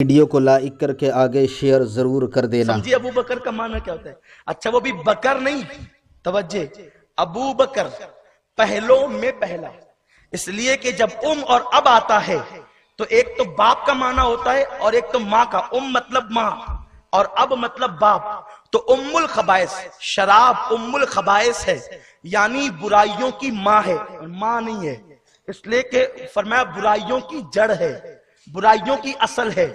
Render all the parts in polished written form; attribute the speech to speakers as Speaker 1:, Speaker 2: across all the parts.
Speaker 1: Video کو like کر کے آگے شیئر ضرور کر دینا۔
Speaker 2: سمجھے ابو بکر کا معنی کیا ہوتا ہے؟ اچھا وہ بھی بکر نہیں، توجہ، ابو بکر پہلوں میں پہلا، اس لیے کہ جب اور اب آتا ہے تو ایک تو باپ کا معنی ہوتا ہے اور ایک تو ماں کا۔ مطلب ماں اور اب مطلب باپ۔ تو الخبائث، شراب الخبائث ہے، یعنی برائیوں کی ماں ہے، ماں نہیں ہے، اس لیے کہ فرمایا برائیوں کی جڑ ہے، برائیوں کی اصل ہے۔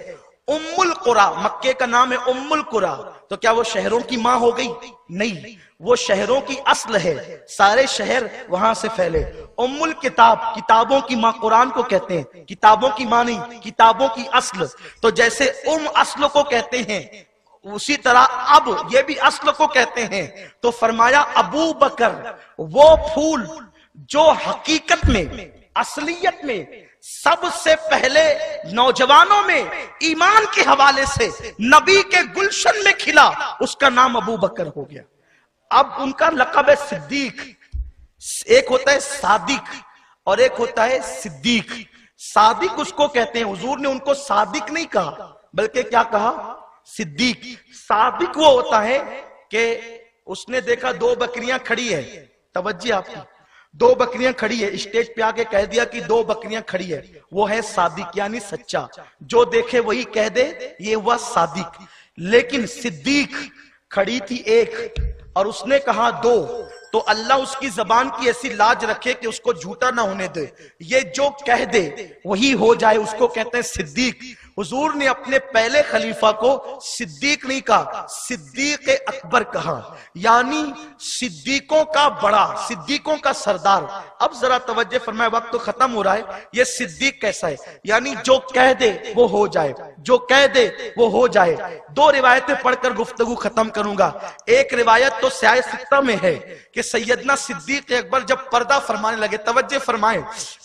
Speaker 2: القرى، مکے کا نام ہے القرى، تو کیا وہ شہروں کی ماں ہو گئی؟ نہیں، وہ شہروں کی اصل ہے، سارے شہر وہاں سے پھیلے۔ الکتاب، کتابوں کی ماں قرآن کو کہتے ہیں، کتابوں کی ماں نہیں، کتابوں کی اصل۔ تو جیسے اصل کو کہتے ہیں اسی طرح اب یہ بھی اصل کو کہتے ہیں۔ تو فرمایا ابو بکر وہ پھول جو حقیقت میں، اصلیت میں سب سے پہلے نوجوانوں میں ایمان کے حوالے سے نبی کے گلشن میں کھلا، اس کا نام ابو بکر ہو گیا۔ اب ان کا لقب ہے صدیق۔ ایک ہوتا ہے صادق اور ایک ہوتا ہے صدیق۔ صادق اس کو کہتے ہیں، حضور نے ان کو صادق نہیں کہا بلکہ کیا کہا؟ صدیق۔ صادق وہ ہوتا ہے کہ اس نے دیکھا دو بکریاں کھڑی ہے، توجہ آپ کی، دو بکریاں کھڑی ہے، اسٹیج پہ آگے کہہ دیا کہ دو بکریاں کھڑی ہے، وہ ہے صادق یعنی سچا، جو دیکھے وہی کہہ دے، یہ ہوا صادق۔ لیکن صدیق کھڑی تھی ایک اور اس نے کہا دو، تو اللہ اس کی زبان کی ایسی لاج رکھے کہ اس کو جھوٹا نہ ہونے دے، یہ جو کہہ دے وہی ہو جائے، اس کو کہتے ہیں صدیق۔ حضور نے اپنے پہلے خلیفہ کو صدیق نہیں کہا، صدیق اکبر کہا، یعنی صدیقوں کا بڑا، صدیقوں کا سردار۔ اب ذرا توجہ فرمائے، وقت تو ختم ہو رہا ہے۔ یہ صدیق کیسا ہے؟ یعنی جو کہہ دے وہ ہو جائے، جو کہہ دے وہ ہو جائے۔ دو روایتیں پڑھ کر گفتگو ختم کروں گا۔ ایک روایت تو سیاہ ستہ میں ہے کہ سیدنا صدیق اکبر جب پردہ فرمانے لگے، توجہ فرمائیں،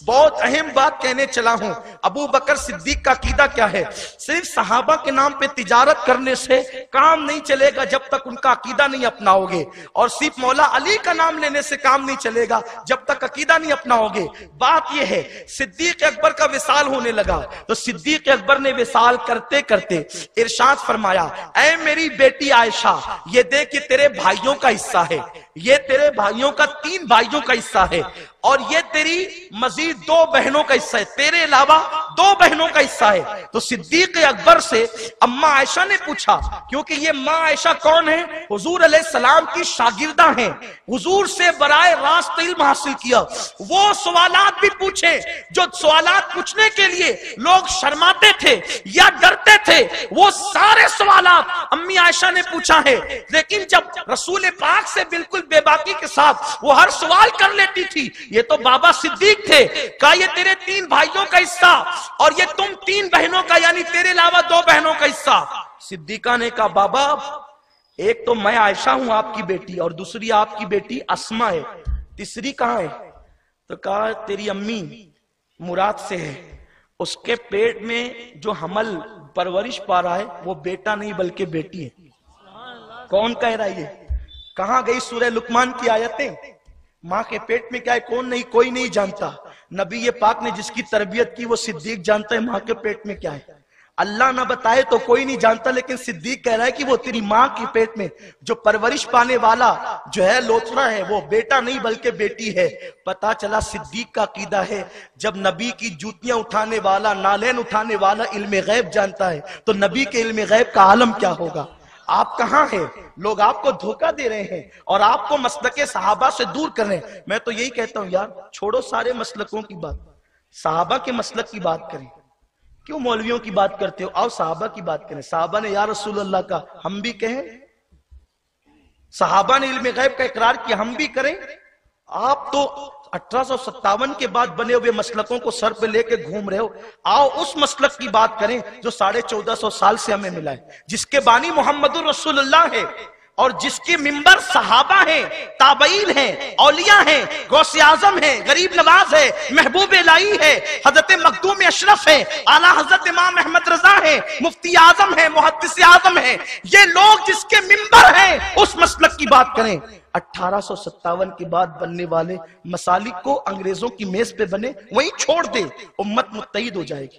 Speaker 2: بہت اہم بات کہنے چلا ہوں۔ ابو بکر صدیق کا عقیدہ کیا ہے؟ صرف صحابہ کے نام پہ تجارت کرنے سے کام نہیں چلے گا جب تک ان کا عقیدہ نہیں اپناؤ گے، اور صرف مولا علی کا نام لینے سے کام نہیں چلے گا جب تک عقیدہ نہیں اپناؤ گے۔ بات یہ ہے، صدیق اکبر کا وصال ہونے لگا تو صدیق اکبر نے وصال کرتے کرتے ارشاد فرمایا، اے میری بیٹی عائشہ، یہ دیکھ کہ تیرے بھائیوں کا حصہ ہے، یہ تیرے بھائیوں کا، 3 بھائیوں کا حصہ ہے، اور یہ تیری مزید 2 بہنوں کا حصہ ہے، تیرے علاوہ 2 بہنوں کا حصہ ہے۔ تو صدیق اکبر سے اماں عائشہ نے پوچھا، کیونکہ یہ ماں عائشہ کون ہے؟ حضور علیہ السلام کی شاگردہ ہیں، حضور سے براہ راست علم حاصل کیا، وہ سوالات بھی پوچھے جو سوالات پوچھنے کے لیے لوگ شرماتے تھے یا ڈرتے تھے، وہ سارے سوالات امی عائشہ نے پوچھا ہے۔ لیکن جب رسول پاک سے بالکل بے باکی کے ساتھ وہ ہر سوال کر لیتی تھی، یہ تو بابا صدیق تھے، کہا یہ تیرے 3 بھائیوں کا حصہ اور یہ تم 3 بہنوں کا، یعنی تیرے علاوہ 2 بہنوں کا حصہ۔ صدیقہ نے کہا بابا ایک تو میں عائشہ ہوں آپ کی بیٹی، اور دوسری آپ کی بیٹی اسما ہے، تیسری کہاں ہے؟ تو کہا تیری امی مراد سے ہے، اس کے پیٹ میں جو حمل پرورش پا رہا ہے وہ بیٹا نہیں بلکہ بیٹی ہے۔ کون کہہ رہا ہے یہ؟ کہاں گئی سورہ لقمان کی آیتیں؟ ماں کے پیٹ میں کیا ہے کون نہیں، کوئی نہیں جانتا۔ نبی پاک نے جس کی تربیت کی وہ صدیق جانتا ہے ماں کے پیٹ میں کیا ہے۔ اللہ نہ بتائے تو کوئی نہیں جانتا، لیکن صدیق کہہ رہا ہے کہ وہ تیری ماں کے پیٹ میں جو پرورش پانے والا جو ہے لوتھڑا ہے وہ بیٹا نہیں بلکہ بیٹی ہے۔ پتا چلا صدیق کا عقیدہ ہے جب نبی کی جوتیاں اٹھانے والا، نالین اٹھانے والا علم غیب جانتا ہے تو نبی کے علم غیب کا عالم کیا ہوگا۔ آپ کہاں ہیں؟ لوگ آپ کو دھوکہ دے رہے ہیں اور آپ کو مسلک صحابہ سے دور کر رہے ہیں۔ میں تو یہی کہتا ہوں یار چھوڑو سارے مسلکوں کی بات، صحابہ کے مسلک کی بات کریں، کیوں مولویوں کی بات کرتے ہو؟ آؤ صحابہ کی بات کریں۔ صحابہ نے یا رسول اللہ کا، ہم بھی کہیں، صحابہ نے علم غیب کا اقرار کیا، ہم بھی کریں۔ آپ تو 1857 کے بعد بنے ہوئے مسلکوں کو سر پہ لے کے گھوم رہے ہو، آؤ اس مسلک کی بات کریں جو 1450 سال سے ہمیں ملا ہے، جس کے بانی محمد رسول اللہ ہے اور جس کی ممبر صحابہ ہیں، تابعین ہیں، اولیاء ہیں، غوث اعظم ہیں، غریب نواز ہے، محبوب الہی ہے، حضرت مخدوم اشرف ہے، اعلیٰ حضرت امام احمد رضا ہے، مفتی اعظم ہے، محدث اعظم ہے، یہ لوگ جس کے ممبر ہیں اس مسلک کی بات کریں۔ 1857 کے بعد بننے والے مسالک کو انگریزوں کی میز پہ بنے وہیں چھوڑ دے، امت متحد ہو جائے گی۔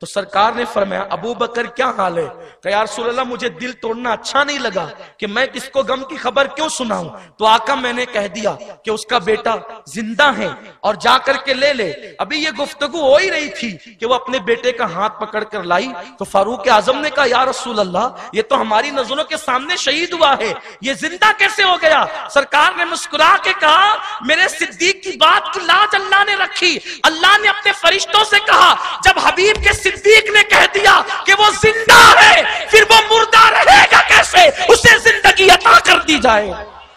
Speaker 2: تو سرکار نے فرمایا ابو بکر کیا حال ہے؟ کہ یا رسول اللہ مجھے دل توڑنا اچھا نہیں لگا کہ میں کس کو غم کی خبر کیوں سناؤں، تو آقا میں نے کہہ دیا کہ اس کا بیٹا زندہ ہے اور جا کر کے لے لے۔ ابھی یہ گفتگو ہو ہی رہی تھی کہ وہ اپنے بیٹے کا ہاتھ پکڑ کر لائی تو فاروق اعظم نے کہا یا رسول اللہ یہ تو ہماری نظروں کے سامنے شہید ہوا ہے، یہ زندہ کیسے ہو گیا؟ سرکار نے مسکرا کے کہا میرے صدیق کی بات کی لاج اللہ نے رکھی، اللہ نے اپنے فرشتوں سے کہا جب حبیب کے صدیق نے کہہ دیا کہ وہ زندہ ہے پھر وہ مردہ رہے گا کیسے؟ اسے زندگی عطا کر دی جائے۔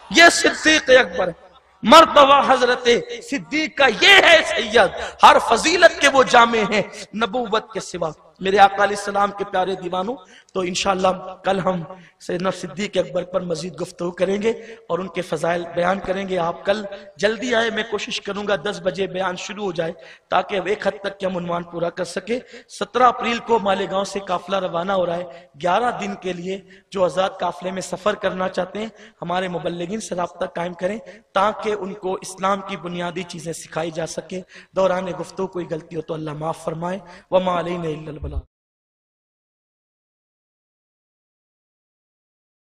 Speaker 2: یہ صدیق اکبر ہے، مرتبہ حضرت صدیق کا یہ ہے سید، ہر فضیلت کے وہ جامع ہیں نبوت کے سوا۔ میرے آقا علیہ السلام کے پیارے دیوانوں، تو انشاءاللہ کل ہم سیدنا صدیق اکبر پر مزید گفتگو کریں گے اور ان کے فضائل بیان کریں گے۔ آپ کل جلدی آئے، میں کوشش کروں گا 10 بجے بیان شروع ہو جائے تاکہ ایک حد تک ہم عنوان پورا کر سکے۔ 17 اپریل کو مالیگاؤں سے قافلہ روانہ ہو رہا ہے 11 دن کے لیے۔ جو آزاد قافلے میں سفر کرنا چاہتے ہیں ہمارے مبلغین سے رابطہ قائم کریں تاکہ ان کو اسلام کی بنیادی چیزیں سکھائی جا سکے۔ دوران گفتگو کوئی غلطی ہو تو اللہ معاف فرمائے۔ وما علینا الا البلاغ۔